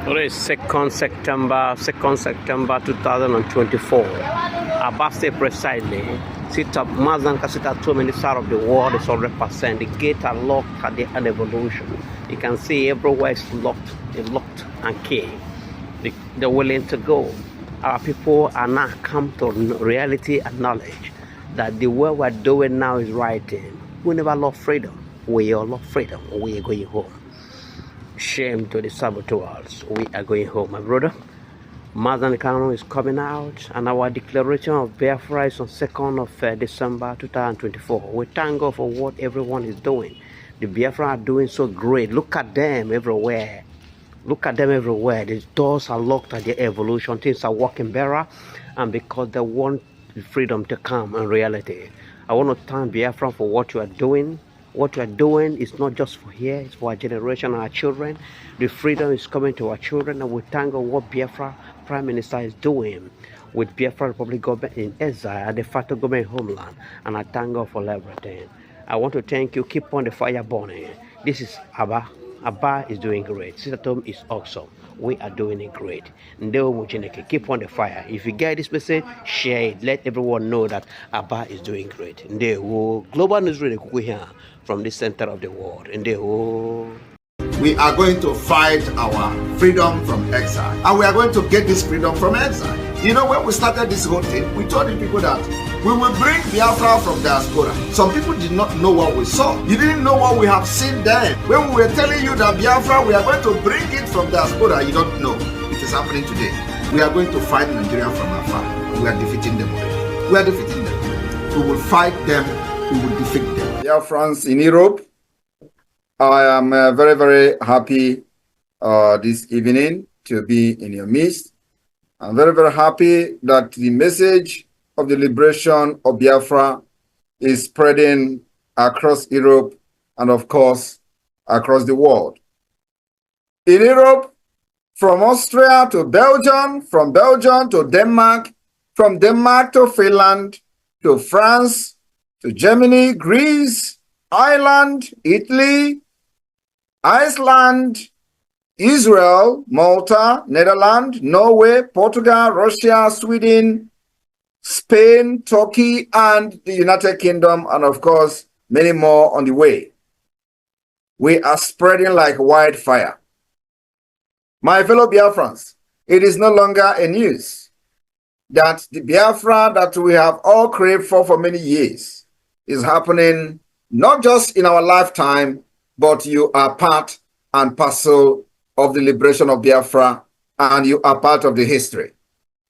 Today is 2nd September 2024. Abaste precisely. Sit up Mazan sit at 2 minutes out of the world is 100%. The gates are locked at the evolution. You can see everywhere is locked. It's locked and key. They're willing to go. Our people are now come to reality and knowledge that the way we're doing now is right thing. We never love freedom. We all love freedom. We are going home. Shame to the saboteurs. We are going home, my brother. Mazan Kano is coming out, and our declaration of Biafra is on 2nd of December 2024. We thank God for what everyone is doing. The Biafra are doing so great. Look at them everywhere. Look at them everywhere. The doors are locked at their evolution. Things are working better, and because they want the freedom to come in reality. I want to thank Biafra for what you are doing. What you are doing is not just for here, it's for our generation and our children. The freedom is coming to our children, and we thank God what Biafra Prime Minister is doing with Biafra Republic government in exile, de facto government homeland, and I thank God for everything. I want to thank you. Keep on the fire burning. This is Abba. Abba is doing great. Sister Tom is awesome. We are doing it great. Keep on the fire. If you get this message, share it. Let everyone know that Abba is doing great. Global News Radio here from the center of the world. We are going to fight our freedom from exile. And we are going to get this freedom from exile. You know, when we started this whole thing, we told the people that we will bring Biafra from diaspora. Some people did not know what we saw. You didn't know what we have seen then. When we were telling you that Biafra, we are going to bring it from diaspora, you don't know. It is happening today. We are going to fight Nigeria from afar. We are defeating them already. We are defeating them. We will fight them. We will defeat them. Biafrans in Europe, I am very, very happy this evening to be in your midst. I'm very, very happy that the message of the liberation of Biafra is spreading across Europe and, of course, across the world. In Europe, from Austria to Belgium, from Belgium to Denmark, from Denmark to Finland, to France, to Germany, Greece, Ireland, Italy, Iceland, Israel, Malta, Netherlands, Norway, Portugal, Russia, Sweden, Spain, Turkey, and the United Kingdom, and of course, many more on the way. We are spreading like wildfire. My fellow Biafrans, it is no longer a news that the Biafra that we have all craved for many years is happening not just in our lifetime, but you are part and parcel of the liberation of Biafra, and you are part of the history.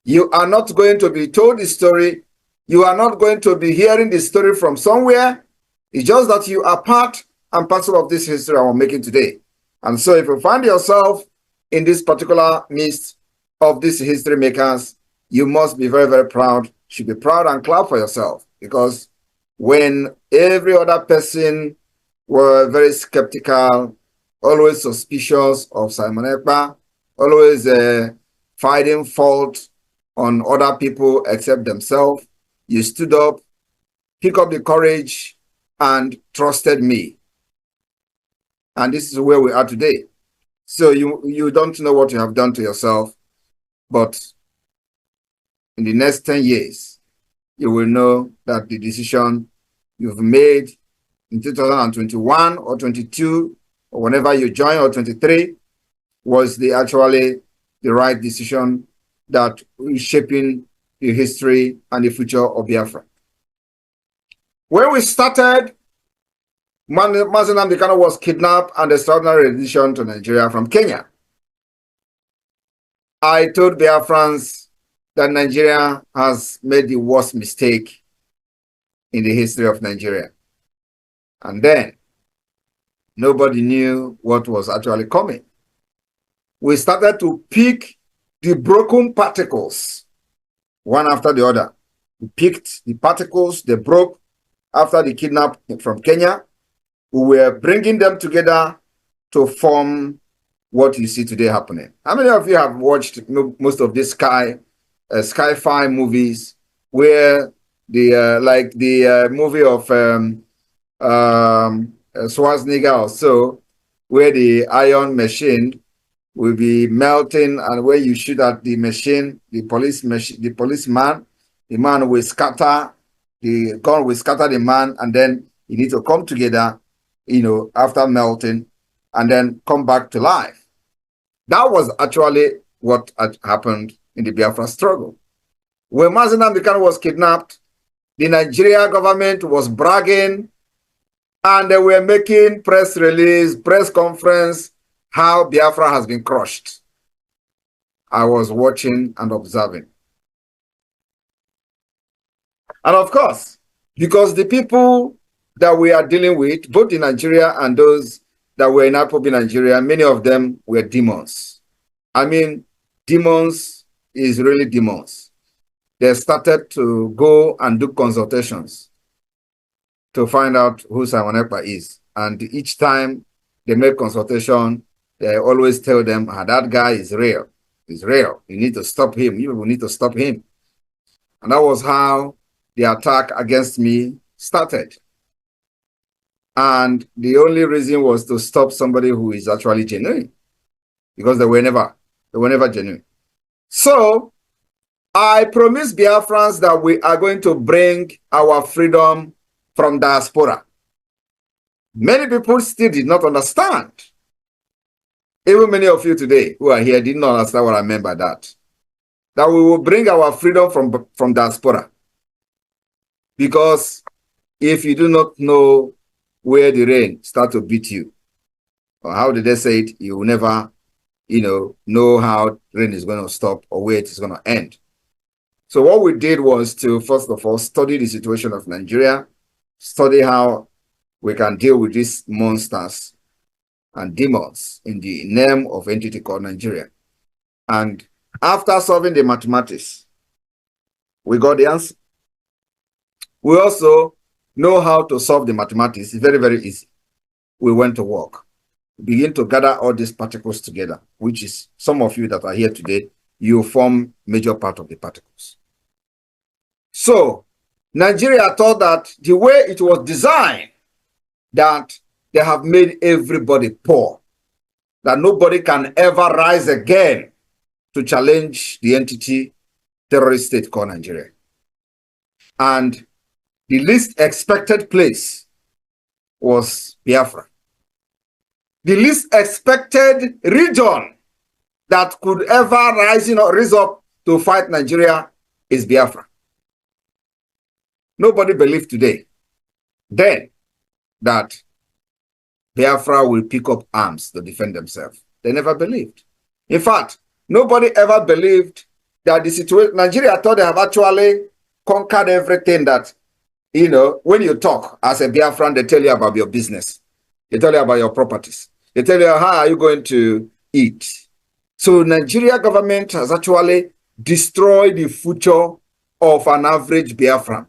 You are not going to be told the story. You are not going to be hearing the story from somewhere. It's just that you are part and parcel of this history I'm making today. And so if you find yourself in this particular midst of these history makers, you must be very, very proud. You should be proud and clap for yourself, because when every other person were very skeptical, always suspicious of Simon Ekpa, always finding fault on other people except themselves, you stood up, picked up the courage, and trusted me. And this is where we are today. So you don't know what you have done to yourself, but in the next 10 years, you will know that the decision you've made in 2021 or 22, or whenever you join, or 23, was actually the right decision that is shaping the history and the future of Biafra. When we started, Mazi Nnamdi Kanu was kidnapped and extraordinary rendition to Nigeria from Kenya. I told Biafrans that Nigeria has made the worst mistake in the history of Nigeria. And then, nobody knew what was actually coming. We started to pick the broken particles, one after the other. We picked the particles they broke after the kidnap from Kenya. We were bringing them together to form what you see today happening. How many of you have watched most of these sci-fi movies, where like the movie of Schwarzenegger or so, where the iron machine will be melting, and when you shoot at the machine, the policeman, the man will scatter, the gun will scatter the man, and then you need to come together, you know, after melting, and then come back to life. That was actually what had happened in the Biafra struggle. When Mazi Nnamdi Kanu was kidnapped, the Nigeria government was bragging, and they were making press release, press conference, how Biafra has been crushed. I was watching and observing. And of course, because the people that we are dealing with, both in Nigeria and those that were in Apobi, Nigeria, many of them were demons. I mean, demons is really demons. They started to go and do consultations to find out who Simon Ekpa is. And each time they make consultation, they always tell them, that guy is real. He's real. You need to stop him. You will need to stop him. And that was how the attack against me started. And the only reason was to stop somebody who is actually genuine, because they were never genuine. So I promised Biafrans that we are going to bring our freedom from diaspora. Many people still did not understand. Even many of you today who are here did not understand what I meant by that. That we will bring our freedom from diaspora. Because if you do not know where the rain starts to beat you, or how did they say it, you will never, know how rain is going to stop or where it is going to end. So what we did was to, first of all, study the situation of Nigeria, study how we can deal with these monsters and demons in the name of entity called Nigeria. And after solving the mathematics, we got the answer. We also know how to solve the mathematics. It's very, very easy. We went to work, begin to gather all these particles together, which is some of you that are here today, you form major part of the particles. So Nigeria thought that the way it was designed, that they have made everybody poor, that nobody can ever rise again to challenge the entity terrorist state called Nigeria. And the least expected place was Biafra. The least expected region that could ever rise up to fight Nigeria is Biafra. Nobody believed today, then, that Biafra will pick up arms to defend themselves. They never believed. In fact, nobody ever believed that the situation, Nigeria thought they have actually conquered everything that, when you talk as a Biafran, they tell you about your business. They tell you about your properties. They tell you how are you going to eat. So Nigeria government has actually destroyed the future of an average Biafran.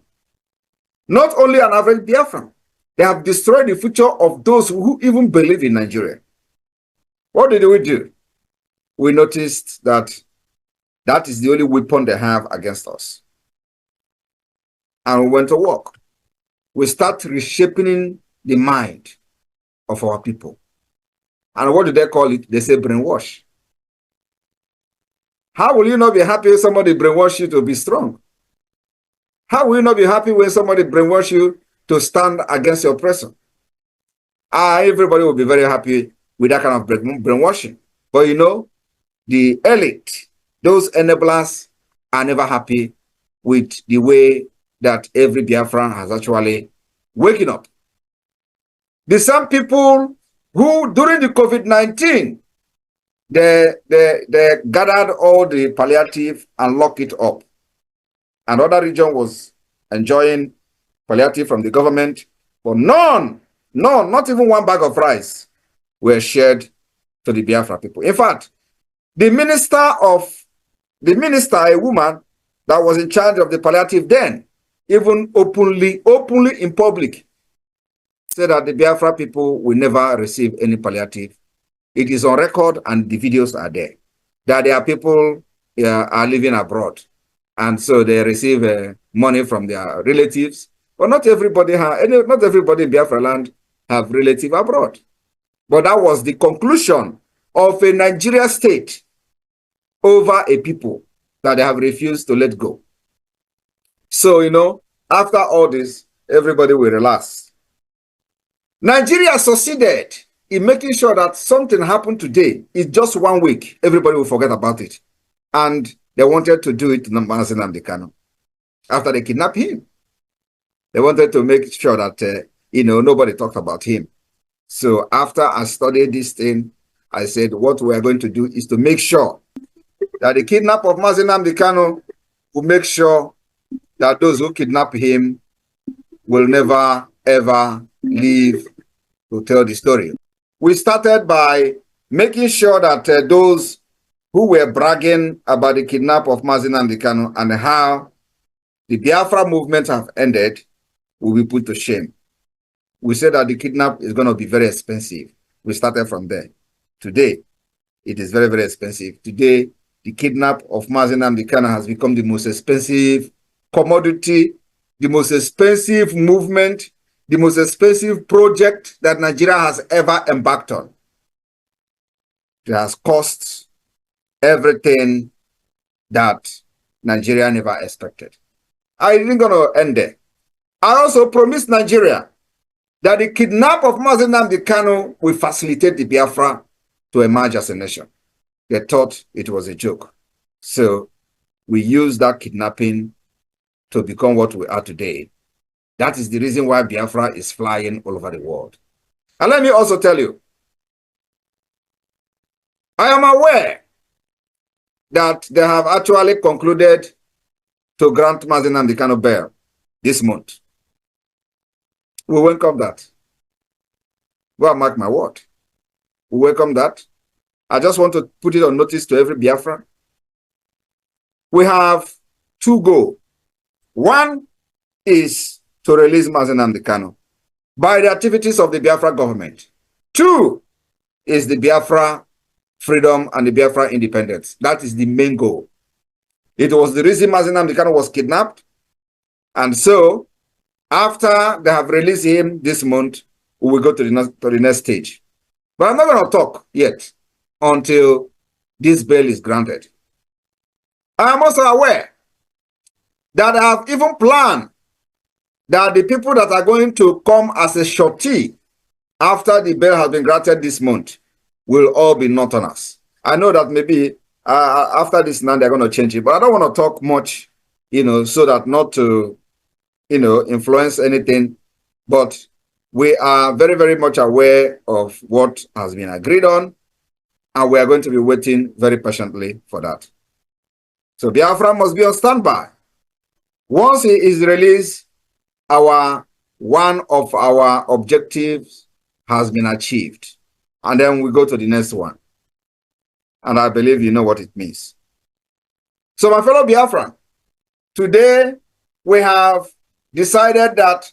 Not only an average Biafran, they have destroyed the future of those who even believe in Nigeria. What did we do? We noticed that that is the only weapon they have against us. And we went to work. We start reshaping the mind of our people. And what do they call it? They say brainwash. How will you not be happy if somebody brainwash you to be strong? How will you not be happy when somebody brainwash you to stand against your oppressor? Everybody will be very happy with that kind of brainwashing. But the elite, those enablers are never happy with the way that every Biafran has actually waken up. The same people who, during the COVID-19, they gathered all the palliative and locked it up. Another region was enjoying palliative from the government, but none, not even one bag of rice were shared to the Biafra people. In fact, the minister, a woman that was in charge of the palliative then, even openly in public, said that the Biafra people will never receive any palliative. It is on record and the videos are there, that their people are living abroad. And so they receive money from their relatives. But not everybody in Biafra land have relatives abroad. But that was the conclusion of a Nigeria state over a people that they have refused to let go. So, after all this, everybody will relax. Nigeria succeeded in making sure that something happened today. It's just 1 week. Everybody will forget about it. And they wanted to do it to Mazi Nnamdi Kanu. After they kidnapped him, they wanted to make sure that, nobody talked about him. So after I studied this thing, I said, what we are going to do is to make sure that the kidnap of Mazi Nnamdi Kanu will make sure that those who kidnap him will never, ever leave to tell the story. We started by making sure that those who were bragging about the kidnap of Mazi Nnamdi Kanu and how the Biafra movement have ended will be put to shame. We said that the kidnap is going to be very expensive. We started from there. Today, it is very, very expensive. Today, the kidnap of Mazi Nnamdi Kanu has become the most expensive commodity, the most expensive movement, the most expensive project that Nigeria has ever embarked on. It has cost everything that Nigeria never expected. I didn't going to end there. I also promised Nigeria that the kidnap of Mazi Nnamdi Kanu will facilitate the Biafra to emerge as a nation. They thought it was a joke. So we used that kidnapping to become what we are today. That is the reason why Biafra is flying all over the world. And let me also tell you, I am aware that they have actually concluded to grant Mazi Nnamdi Kanu bail this month. We welcome that. Well, mark my word. We welcome that. I just want to put it on notice to every Biafran. We have two goals. One is to release Mazi Nnamdi Kanu by the activities of the Biafra government. Two is the Biafra freedom and the Biafra independence. That is the main goal. It was the reason Mazi Nnamdi Kanu was kidnapped. And so, after they have released him this month, we will go to the next stage. But I'm not going to talk yet until this bail is granted. I am also aware that I have even planned that the people that are going to come as a shorty after the bail has been granted this month will all be Northerners. I know that maybe after this now they're going to change it, but I don't want to talk much, so that not to, influence anything. But we are very, very much aware of what has been agreed on, and we are going to be waiting very patiently for that. So Biafra must be on standby. Once he is released, one of our objectives has been achieved. And then we go to the next one. And I believe you know what it means. So my fellow Biafran, today we have decided that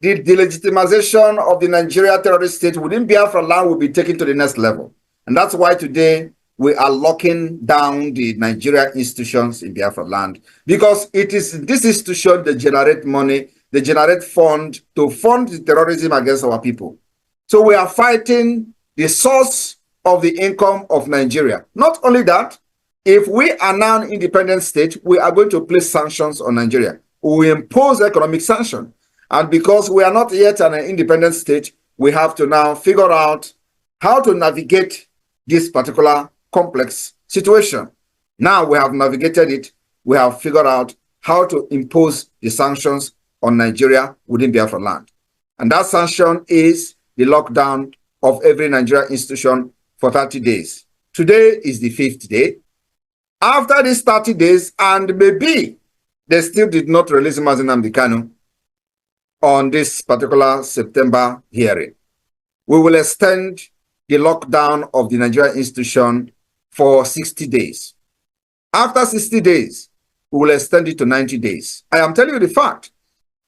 the delegitimization of the Nigeria terrorist state within Biafra land will be taken to the next level. And that's why today we are locking down the Nigeria institutions in Biafra land, because it is this institution that generate money, they generate fund to fund the terrorism against our people. So we are fighting the source of the income of Nigeria. Not only that, if we are now an independent state, we are going to place sanctions on Nigeria. We impose economic sanction. And because we are not yet an independent state, we have to now figure out how to navigate this particular complex situation. Now we have navigated it. We have figured out how to impose the sanctions on Nigeria within Biafra land. And that sanction is the lockdown of every Nigeria institution for 30 days. Today is the 5th day. After these 30 days, and maybe they still did not release Mazi Nnamdi Kanu on this particular September hearing, we will extend the lockdown of the Nigeria institution for 60 days. After 60 days, we will extend it to 90 days. I am telling you the fact.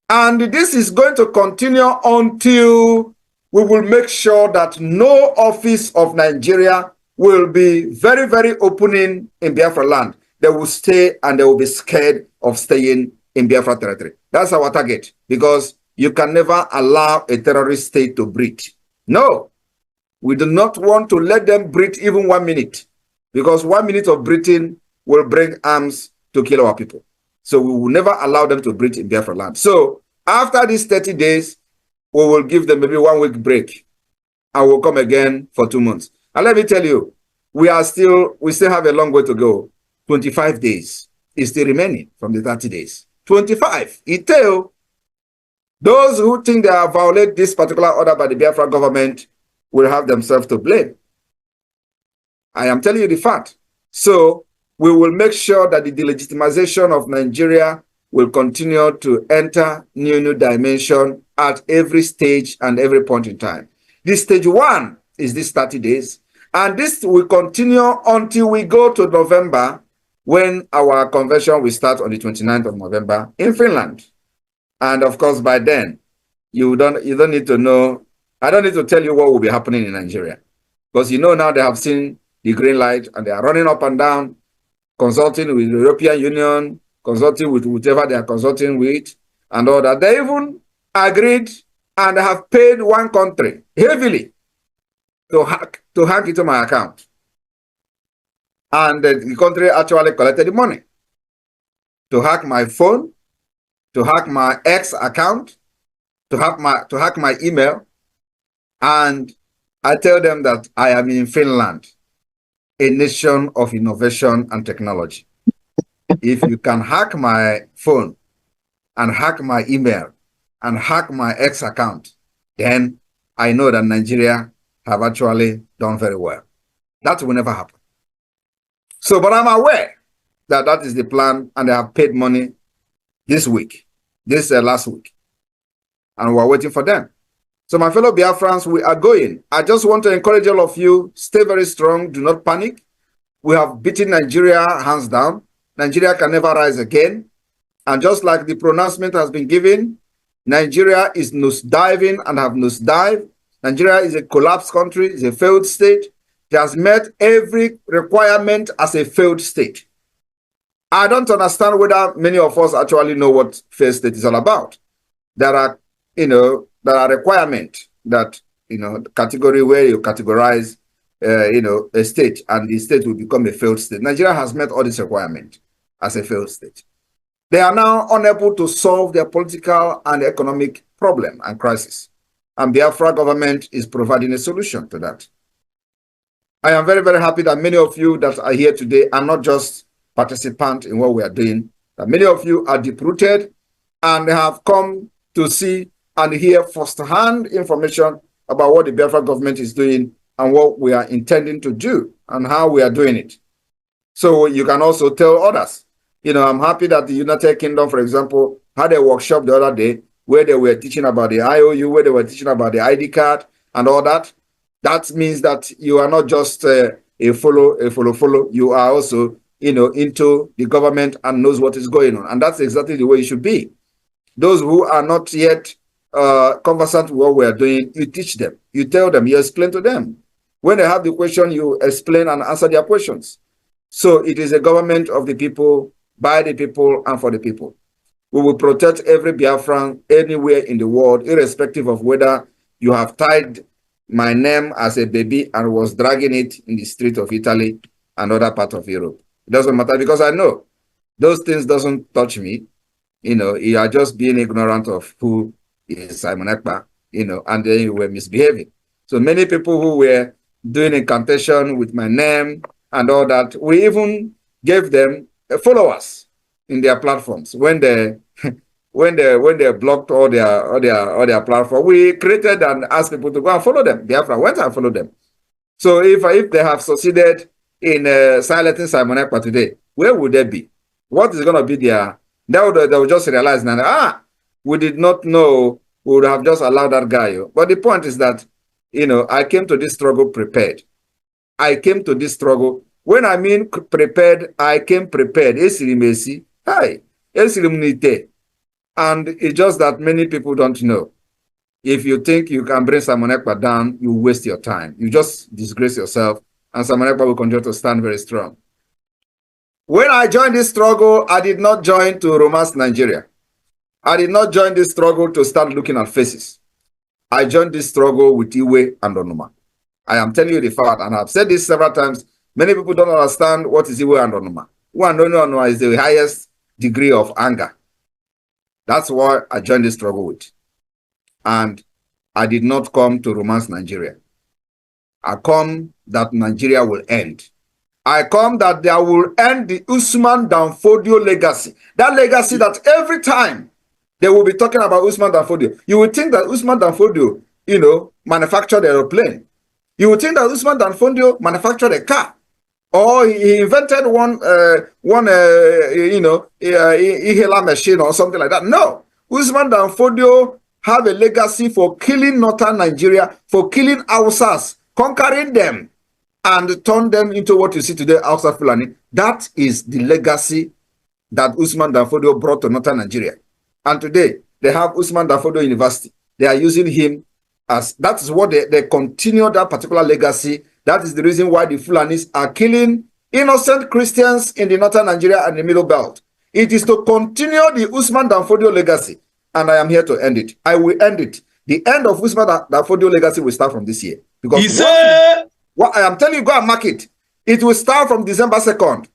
And this is going to continue until we will make sure that no office of Nigeria will be very, very opening in Biafra land. They will stay and they will be scared of staying in Biafra territory. That's our target, because you can never allow a terrorist state to breed. No. We do not want to let them breathe even 1 minute, because 1 minute of breathing will bring arms to kill our people. So we will never allow them to breathe in Biafra land. So after these 30 days, we will give them maybe 1 week break, and we'll come again for 2 months. And let me tell you, we still have a long way to go. 25 days is still remaining from the 30 days. 25. Those who think they have violated this particular order by the Biafra government will have themselves to blame. I am telling you the fact. So we will make sure that the delegitimization of Nigeria will continue to enter new dimension at every stage and every point in time. This stage 1 is this 30 days. And this will continue until we go to November, when our convention will start on the 29th of November in Finland. And of course, by then, you don't need to know. I don't need to tell you what will be happening in Nigeria, because you know now they have seen the green light and they are running up and down, consulting with the European Union, consulting with whatever they are consulting with, and all that. They even agreed and have paid one country heavily to hack into my account. And the country actually collected the money to hack my phone, to hack my X account, to hack my email. And I tell them that I am in Finland, a nation of innovation and technology. If you can hack my phone and hack my email and hack my X account, then I know that Nigeria have actually done very well. That will never happen. So, but I'm aware that that is the plan, and they have paid money this week, last week, and we're waiting for them. So my fellow Biafrans, we are going. I just want to encourage all of you, stay very strong, do not panic. We have beaten Nigeria hands down. Nigeria can never rise again. And just like the pronouncement has been given, Nigeria is nosediving and have nosedived. Nigeria is a collapsed country, is a failed state. It has met every requirement as a failed state. I don't understand whether many of us actually know what failed state is all about. There are requirements that, category where you categorize, a state, and the state will become a failed state. Nigeria has met all these requirements as a failed state. They are now unable to solve their political and economic problem and crisis. And the Biafra government is providing a solution to that. I am very, very happy that many of you that are here today are not just participants in what we are doing, that many of you are deep-rooted and have come to see and hear firsthand information about what the Biafra government is doing and what we are intending to do and how we are doing it. So you can also tell others. I'm happy that the United Kingdom, for example, had a workshop the other day where they were teaching about the IOU, where they were teaching about the ID card and all that. That means that you are not just a follow. You are also, into the government and knows what is going on. And that's exactly the way it should be. Those who are not yet conversant with what we are doing, you teach them, you tell them, you explain to them. When they have the question, you explain and answer their questions. So it is a government of the people, by the people, and for the people. We will protect every Biafran anywhere in the world, irrespective of whether you have tied my name as a baby and was dragging it in the street of Italy and other parts of Europe. It doesn't matter, because I know those things doesn't touch me. You are just being ignorant of who is Simon Ekpa, and then you were misbehaving. So many people who were doing incantation with my name and all that, we even gave them followers in their platforms. When they blocked all their platform, we created and asked people to go and follow them. Biafra went and followed them. So if they have succeeded in silencing Simon Ekpa today, where would they be? What is going to be their? They will just realize now, we did not know, we would have just allowed that guy. But the point is that, I came to this struggle prepared. I came to this struggle. When I mean prepared, I came prepared. And it's just that many people don't know. If you think you can bring Simon Ekpa down, you waste your time. You just disgrace yourself, and Simon Ekpa will continue to stand very strong. When I joined this struggle, I did not join to romance Nigeria. I did not join this struggle to start looking at faces. I joined this struggle with Iwe and Onuma. I am telling you the fact, and I've said this several times. Many people don't understand what is Iwe and Onuma. Iwe and Onuma is the highest degree of anger. That's why I joined this struggle with. And I did not come to romance Nigeria. I come that Nigeria will end. I come that there will end the Usman Danfodio legacy. That legacy that every time they will be talking about Usman Danfodio, you would think that Usman Danfodio, you know, manufactured an aeroplane. You would think that Usman Danfodio manufactured a car. Or he invented one inhaler machine or something like that. No. Usman Danfodio have a legacy for killing northern Nigeria, for killing Hausas, conquering them, and turn them into what you see today outside Fulani. That is the legacy that Usman Danfodio brought to northern Nigeria. And today, they have Usman Danfodio University. They are using him as, that is what they continue that particular legacy. That is the reason why the Fulanis are killing innocent Christians in the northern Nigeria and the Middle Belt. It is to continue the Usman Danfodio legacy, and I am here to end it. I will end it. The end of Usman Danfodio legacy will start from this year. Because what I am telling you, go and mark it. It will start from December 2nd.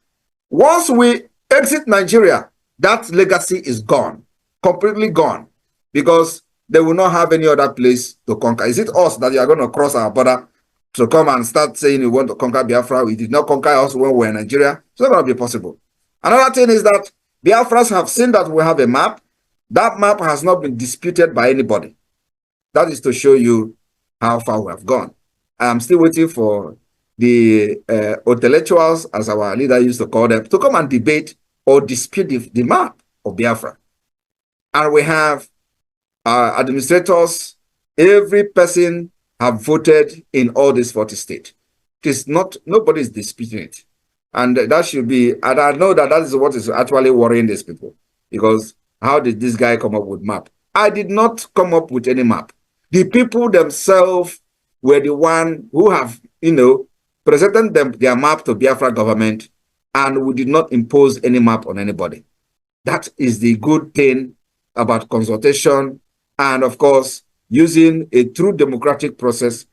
Once we exit Nigeria, that legacy is gone, completely gone, because they will not have any other place to conquer. Is it us that you are going to cross our border to come and start saying you want to conquer Biafra? We did not conquer us when we were in Nigeria. It's not going to be possible. Another thing is that Biafrans have seen that we have a map. That map has not been disputed by anybody. That is to show you how far we have gone. I am still waiting for the intellectuals, as our leader used to call them, to come and debate or dispute the map of Biafra. And we have administrators, every person have voted in all these 40 states. It is not, nobody is disputing it. And that should be, and I know that that is what is actually worrying these people. Because how did this guy come up with map? I did not come up with any map. The people themselves were the one who have, you know, presented their map to Biafra government, and we did not impose any map on anybody. That is the good thing about consultation and, of course, using a true democratic process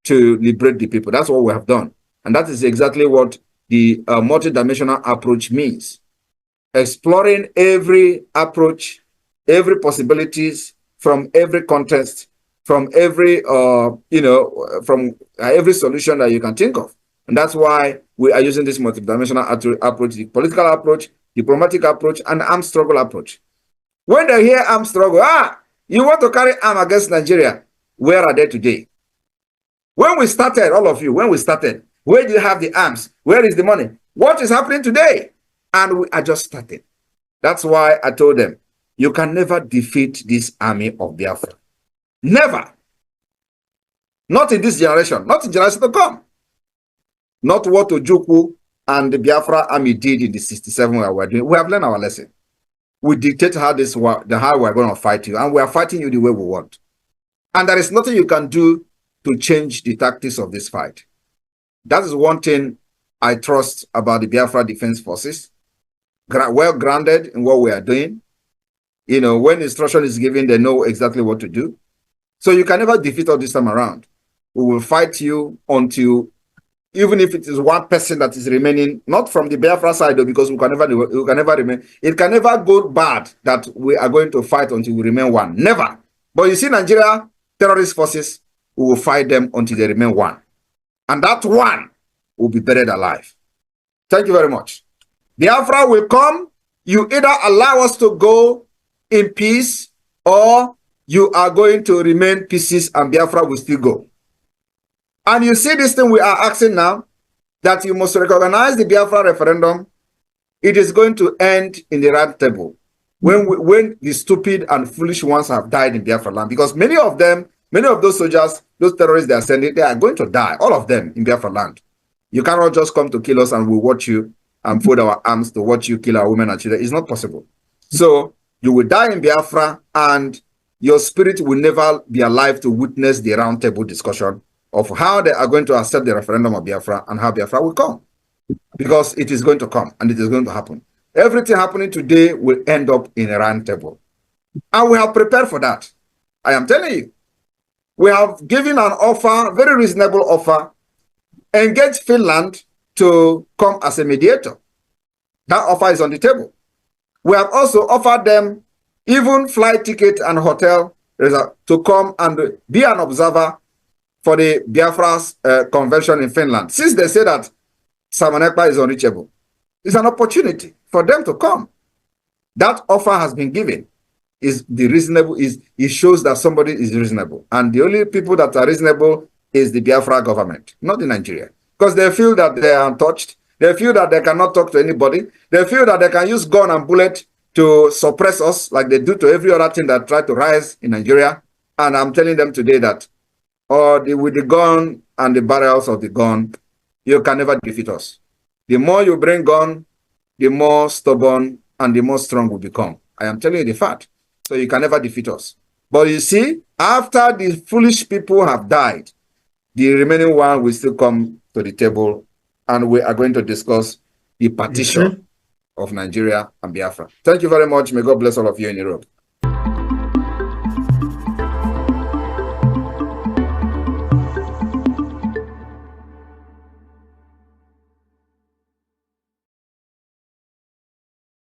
to liberate the people. That's what we have done. And that is exactly what the multidimensional approach means. Exploring every approach, every possibilities from every context, from every, from every solution that you can think of. And that's why we are using this multidimensional approach, the political approach, diplomatic approach, and armed struggle approach. When they hear armed struggle, you want to carry arm against Nigeria, where are they today? When we started, all of you, when we started, where do you have the arms? Where is the money? What is happening today? And we are just starting. That's why I told them, you can never defeat this army of Biafra. Never. Not in this generation, not in generation to come. Not what Ojukwu and the Biafra army did in the 67 we were doing. We have learned our lesson. We dictate how we're going to fight you, and we are fighting you the way we want. And there is nothing you can do to change the tactics of this fight. That is one thing I trust about the Biafra Defense Forces. Well grounded in what we are doing. You know, when instruction is given, they know exactly what to do. So you can never defeat us this time around. We will fight you until, even if it is one person that is remaining, not from the Biafra side, though, because we can never remain. It can never go bad that we are going to fight until we remain one. Never. But you see, Nigeria terrorist forces, we will fight them until they remain one. And that one will be buried alive. Thank you very much. Biafra will come. You either allow us to go in peace, or you are going to remain pieces and Biafra will still go. And you see this thing we are asking now, that you must recognize the Biafra referendum. It is going to end in the round table when the stupid and foolish ones have died in Biafra land. Because many of them, many of those soldiers, those terrorists they are sending, they are going to die, all of them in Biafra land. You cannot just come to kill us and we'll watch you and fold our arms to watch you kill our women and children. It's not possible. So you will die in Biafra, and your spirit will never be alive to witness the round table discussion of how they are going to accept the referendum of Biafra and how Biafra will come. Because it is going to come and it is going to happen. Everything happening today will end up in a round table. And we have prepared for that. I am telling you. We have given an offer, very reasonable offer, engage Finland to come as a mediator. That offer is on the table. We have also offered them even flight ticket and hotel to come and be an observer for the Biafra's convention in Finland. Since they say that Simon Ekpa is unreachable, it's an opportunity for them to come. That offer has been given. It shows that somebody is reasonable. And the only people that are reasonable is the Biafra government, not the Nigeria. Because they feel that they are untouched. They feel that they cannot talk to anybody. They feel that they can use gun and bullet to suppress us like they do to every other thing that try to rise in Nigeria. And I'm telling them today that with the gun and the barrels of the gun, you can never defeat us. The more you bring gun, the more stubborn and the more strong we become. I am telling you the fact. So you can never defeat us. But you see, after the foolish people have died, the remaining one will still come to the table and we are going to discuss the partition of Nigeria and Biafra. Thank you very much. May God bless all of you in Europe.